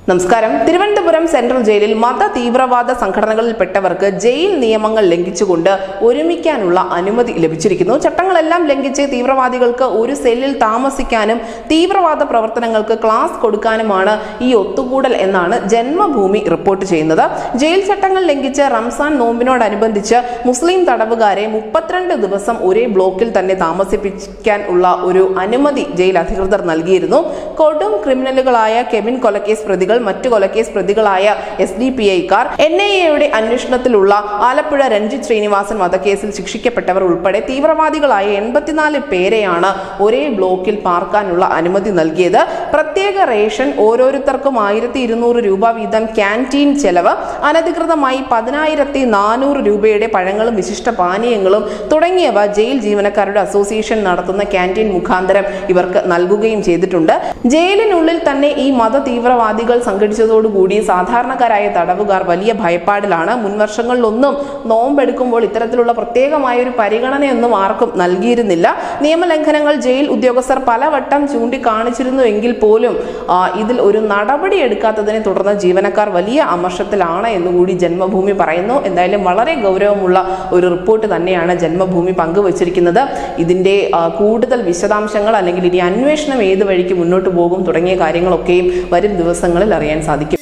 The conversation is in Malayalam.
നമസ്കാരം. തിരുവനന്തപുരം സെൻട്രൽ ജയിലിൽ മത തീവ്രവാദ സംഘടനകളിൽപ്പെട്ടവർക്ക് ജയിൽ നിയമങ്ങൾ ലംഘിച്ചുകൊണ്ട് ഒരുമിക്കാനുള്ള അനുമതി ലഭിച്ചിരിക്കുന്നു. ചട്ടങ്ങളെല്ലാം ലംഘിച്ച് തീവ്രവാദികൾക്ക് ഒരു സെല്ലിൽ താമസിക്കാനും തീവ്രവാദ പ്രവർത്തനങ്ങൾക്ക് ക്ലാസ് കൊടുക്കാനുമാണ് ഈ ഒത്തുകൂടൽ എന്നാണ് ജന്മഭൂമി റിപ്പോർട്ട് ചെയ്യുന്നത്. ജയിൽ ചട്ടങ്ങൾ ലംഘിച്ച് റംസാൻ നോമ്പിനോടനുബന്ധിച്ച് മുസ്ലിം തടവുകാരെ 32 ദിവസം ഒരേ ബ്ലോക്കിൽ തന്നെ താമസിപ്പിക്കാൻ ഉള്ള ഒരു അനുമതി ജയിൽ അധികൃതർ നൽകിയിരുന്നു. കൊടും ക്രിമിനലുകളായ കെവിൻ കൊലക്കേസ് പ്രതികൾ, മറ്റു കൊലക്കേസ് പ്രതികളായ SDPIക്കാർ, NIA അന്വേഷണത്തിലുള്ള ആലപ്പുഴ രഞ്ജിത്ത് ശ്രീനിവാസൻ വധക്കേസിൽ ശിക്ഷിക്കപ്പെട്ടവർ ഉൾപ്പെടെ തീവ്രവാദികളായ 84 പേരെയാണ് ഒരേ ബ്ലോക്കിൽ പാർക്കാനുള്ള അനുമതി നൽകിയത്. പ്രത്യേക റേഷൻ, ഓരോരുത്തർക്കും 1200 രൂപ വീതം ക്യാൻറ്റീൻ ചെലവ്, അനധികൃതമായി 10,400 രൂപയുടെ പഴങ്ങളും വിശിഷ്ട പാനീയങ്ങളും തുടങ്ങിയവ ജയിൽ ജീവനക്കാരുടെ അസോസിയേഷൻ നടത്തുന്ന ക്യാൻറ്റീൻ മുഖാന്തരം ഇവർക്ക് നൽകുകയും ചെയ്തിട്ടുണ്ട്. ജയിലിനുള്ളിൽ തന്നെ ഈ മത തീവ്രവാദികൾ സംഘടിച്ചതോടുകൂടി സാധാരണക്കാരായ തടവുകാർ വലിയ ഭയപ്പാടിലാണ്. മുൻവർഷങ്ങളിലൊന്നും നോമ്പെടുക്കുമ്പോൾ ഇത്തരത്തിലുള്ള പ്രത്യേകമായ ഒരു പരിഗണനയൊന്നും ആർക്കും നൽകിയിരുന്നില്ല. നിയമലംഘനങ്ങൾ ജയിൽ ഉദ്യോഗസ്ഥർ പലവട്ടം ചൂണ്ടിക്കാണിച്ചിരുന്നുവെങ്കിൽ പോലും ഇതിൽ ഒരു നടപടി എടുക്കാത്തതിനെ തുടർന്ന് ജീവനക്കാർ വലിയ അമർഷത്തിലാണ് എന്നുകൂടി ജന്മഭൂമി പറയുന്നു. എന്തായാലും വളരെ ഗൗരവമുള്ള ഒരു റിപ്പോർട്ട് തന്നെയാണ് ജന്മഭൂമി പങ്കുവച്ചിരിക്കുന്നത്. ഇതിന്റെ കൂടുതൽ വിശദാംശങ്ങൾ അല്ലെങ്കിൽ ഇനി അന്വേഷണം ഏത് വഴിക്ക് മുന്നോട്ട് പോകും തുടങ്ങിയ കാര്യങ്ങളൊക്കെയും വരും ദിവസങ്ങളിൽ അറിയാൻ സാധിക്കും.